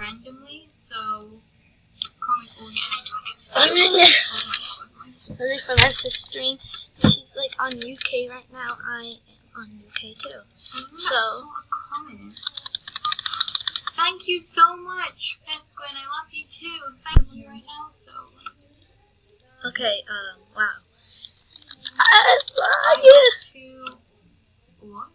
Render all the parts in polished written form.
randomly, so comment all your I'm in Oh my god. Lily from F's stream. She's like on UK right now. I am on UK too. So a comment. Thank you so much, Pesco, and I love you too. Thank you right now. So okay. Wow. I love you. To what?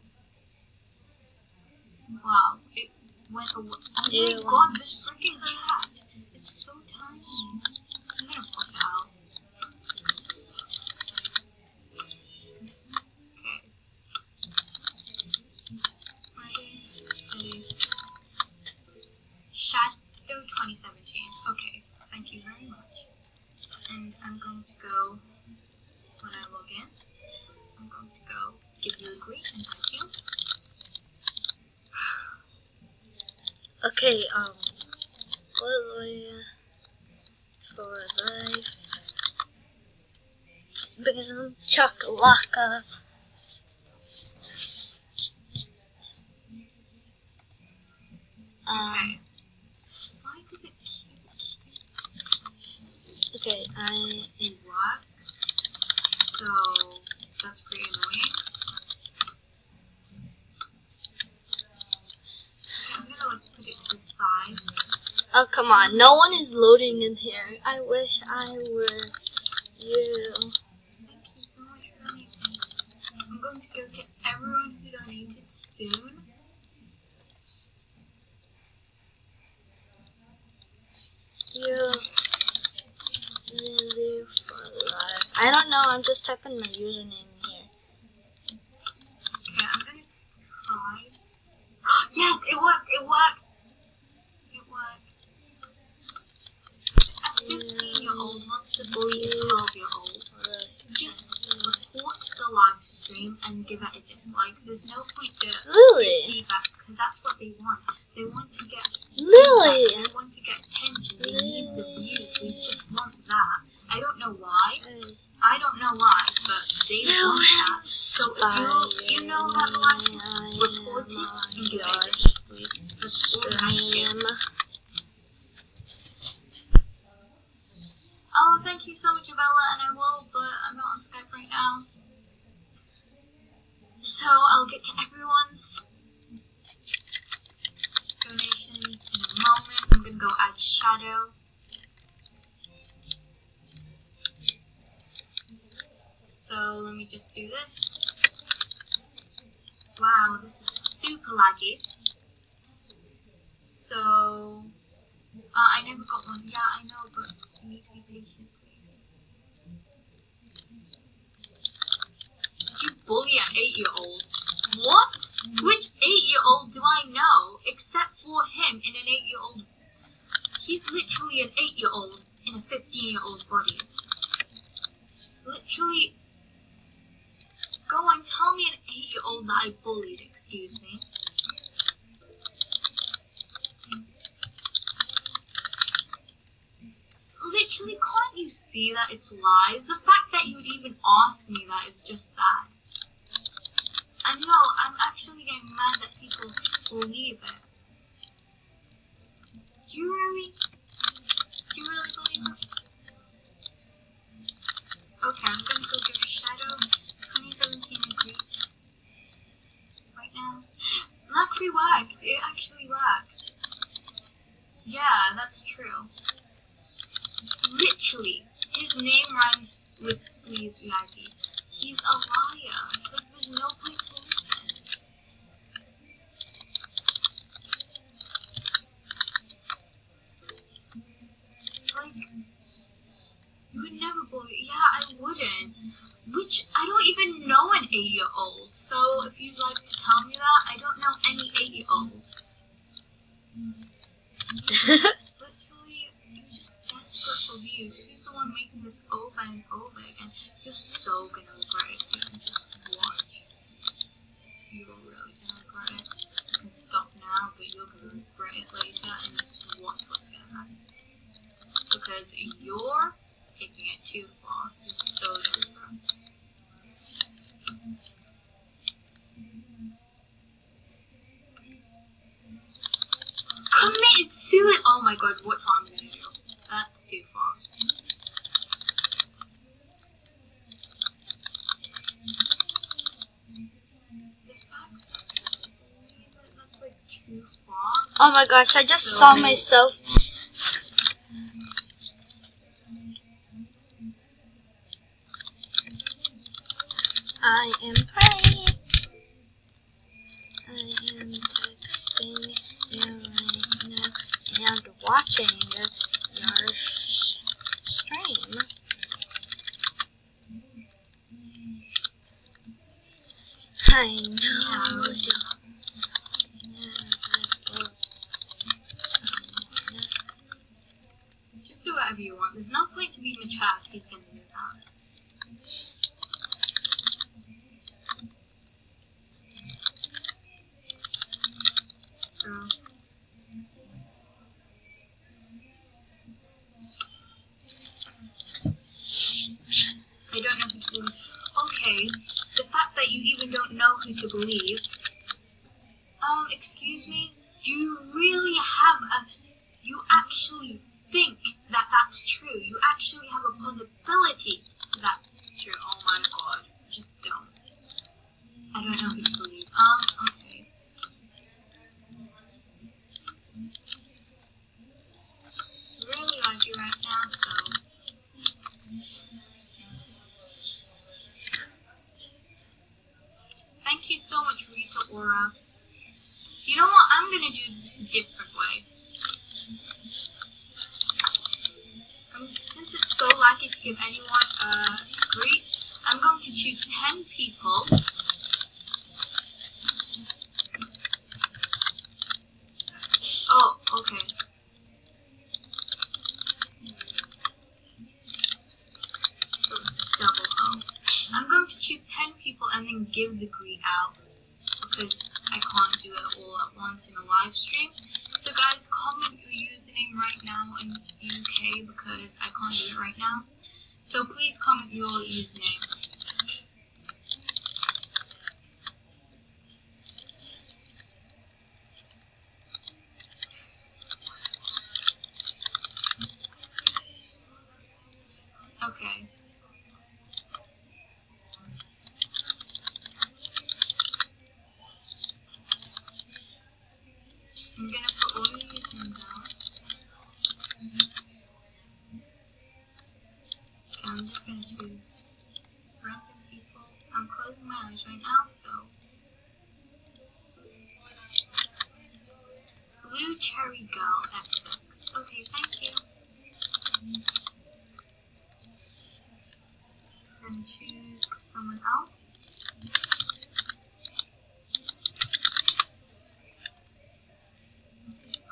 Wow. It went away. Oh my god, this freaking cat. It's so tiny. I'm gonna pop it out. Okay. Ready. Shadow 2017. Okay. Thank you very much. And I'm going to go when I log in. I'm going to go give you a greet and thank you. Okay, Lily for life. Bam, chakalaka. Okay. Why does it keep? Okay, It work. So that's pretty annoying. Okay, I'm gonna like put it to the side. oh come on, no one is loading in here. I wish I were you. Thank you so much for donating. I'm going to go get everyone who donated soon. You Lily for life. I don't know, I'm just typing my username here. Okay, I'm gonna try. Yes, it worked! It worked! It worked. A 15-year-old wants to bully a 12-year-old. Just report the live stream and give it a dislike. There's no point to Lily. give feedback because that's what they want. They want to get Lily. feedback. They want to get attention. They need the views. They just want that. I don't know why. I don't know why, but they want that. So if you know about the live stream, report it and give it a dislike, please. That's all I have to do. Oh, thank you so much, Bella, and I will, but I'm not on Skype right now. So I'll get to everyone's donations in a moment. I'm gonna go add Shadow. So let me just do this. Wow, this is super laggy. So I never got one. Yeah, I know, but you need to be patient, please. Did you bully an 8-year-old? What? Which 8-year-old do I know except for him in an 8-year-old? He's literally an 8-year-old in a 15-year-old body. Literally. Go on, tell me an 8-year-old that I bullied, excuse me. Literally, can't you see that it's lies? The fact that you would even ask me that is just that. I know, I'm actually getting mad that people believe it. Do you really believe it? Okay, I'm gonna go give Shadow 2017 a greet. Right now. Luckily worked. It actually worked. Yeah, that's true. Literally, his name rhymes with Sleaze VIP. He's a liar. Like, there's no point to listen. Like, you would never bully. Yeah, I wouldn't. Which, I don't even know an 8-year-old. So, if you'd like to tell me that, I don't know any 8-year-old. Literally, you're just desperate for views. Who's the one making this over and over again? You're so gonna regret it, so you can just watch. You're really gonna regret it. You can stop now, but you're gonna regret it later and just watch what's gonna happen. Because you're taking it too far. You're so desperate. Committed suicide! really, oh my god, what I'm gonna do? That's too far. The fact that that's like too far. Oh my gosh, I just saw myself. I am praying. I am texting you right now and watching your stream. I know. Just do whatever you want. There's no point to be mature if he's gonna do that. I don't know who to believe. Okay, the fact that you even don't know who to believe. Excuse me? You really have you actually think that that's true. You actually have a possibility that that's true. Oh my god. Just don't. I don't know who to believe. Okay. It's really laggy right now, so. Thank you so much, Rita Aura. You know what? I'm gonna do this a different way. Since it's so lucky to give anyone a greet, I'm going to choose 10 people. Oh, okay. So it's double O. I'm going to choose 10 people and then give the greet out because I can't do it all at once in a live stream. So guys, comment your username right now in UK because I can't do it right now. So please comment your username. Okay. I'm gonna put all your username down. Okay, I'm just gonna choose random people. I'm closing my eyes right now, so. Blue Cherry Girl XX. Okay, thank you. And choose someone else.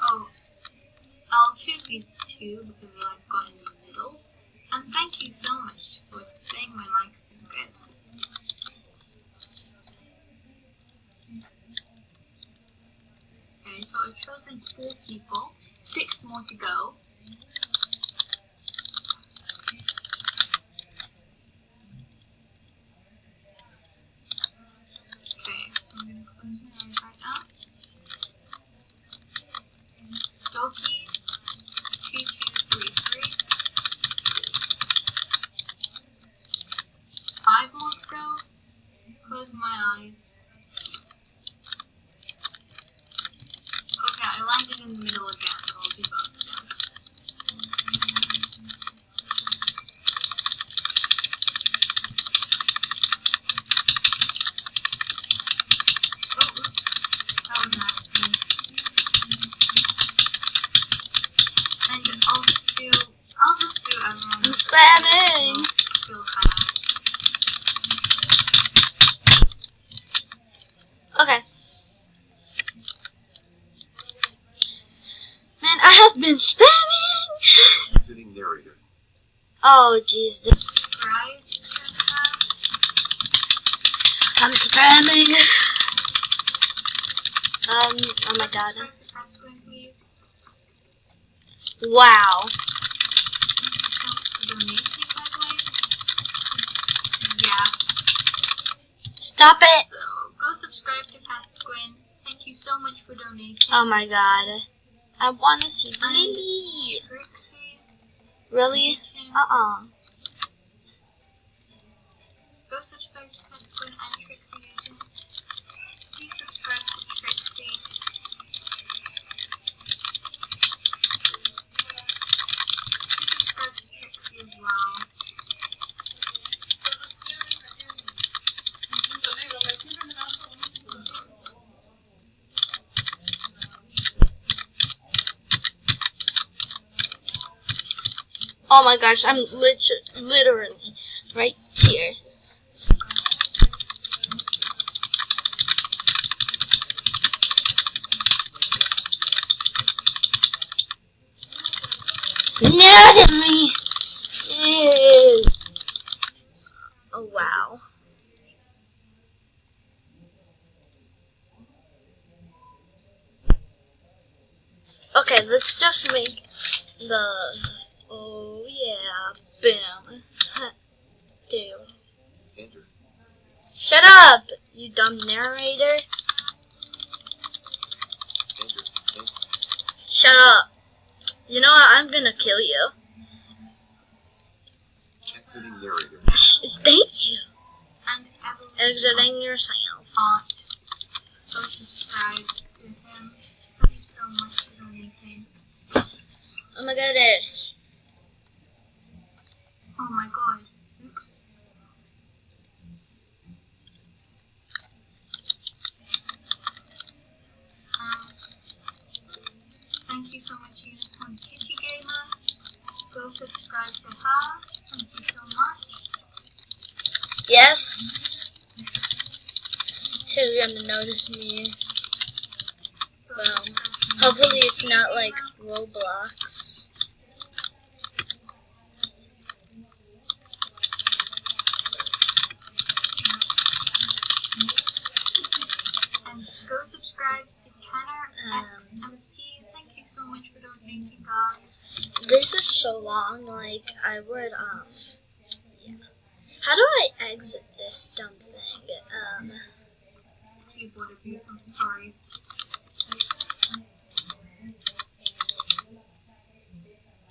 Oh, I'll choose these two because I've got in the middle. And thank you so much for saying my likes are good. Okay, so I've chosen 4 people, 6 more to go. Okay, I'm gonna close my eyes right now. Doki 2233. 5 more to go. Close my eyes. Okay, I landed in the middle again, so I'll do both of them. Oh, oops. That was an accident. And I'll just do everyone. I'm spamming. Feel kind of. Okay. Man, I have been spamming. Sitting narrator. Oh, jeez. Subscribe to the channel. I'm spamming. Oh my god. Subscribe to Pasquin, please. Wow. Donation, by the way. Yeah. Stop it. So go subscribe to Pasquin. Thank you so much for donating. Oh my god. I want to see Lily. Trixie. Really? Go subscribe to Pet Squid and Trixie Agent. Please subscribe to Trixie. Please subscribe to Trixie as well. Oh my gosh, I'm literally right here. Not at me! Ew. Oh wow. Okay, let's just make the... Oh yeah, boom. Dude. Andrew. Shut up, you dumb narrator. Andrew. Shut up. You know what, I'm gonna kill you. Exiting narrator. Thank you. And Evelyn. Exiting yourself. Aunt. Go subscribe to him. Thank you so much for donating. Oh my goodness. Oh my god. Oops. Thank you so much, Unicorn Kitty Gamer. Go subscribe to her. Thank you so much. Yes. She's gonna notice me. Well, hopefully it's not like Roblox. And go subscribe to Kenner X MSP. Thank you so much for donating, guys. This is so long, like, I would, yeah. How do I exit this dumb thing? Keyboard abuse, I'm sorry.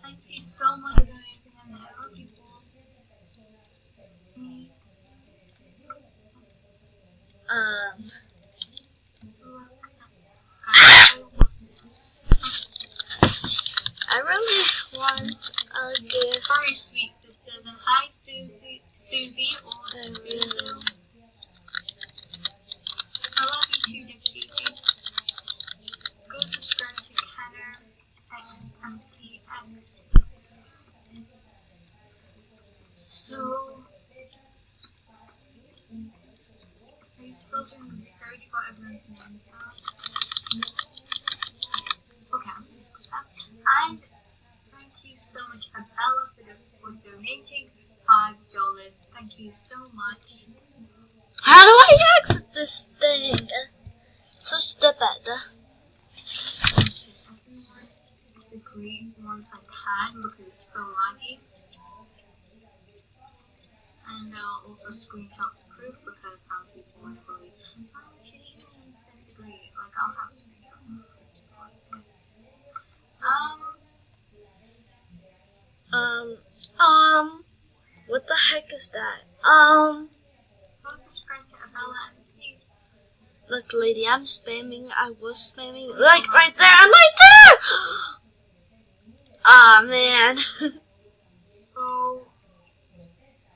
Thank you so much for donating, and I hope you all need. Look at this. I really want a gift. Sorry, sweet sisters, and hi, Susie or Suzu. I love you too, Dickie. Go subscribe to Kenner XMPX. So, are you still doing research for everyone's names now? Okay, I'm gonna stop that. And thank you so much, Abella, for donating $5. Thank you so much. How do I exit this thing? So stupid. Everyone agree once I can because it's so laggy. And I'll also screenshot the proof because some people want to believe, oh, she didn't agree. Like, I'll have screenshot the proof. So like this. What the heck is that? Go subscribe to Abella MSP. Look, lady, I'm spamming. I was spamming. Like, right there. I'm right there! Aw, man. So,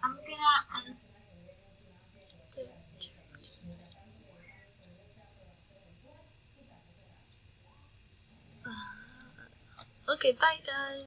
I'm gonna end. Okay, bye, guys.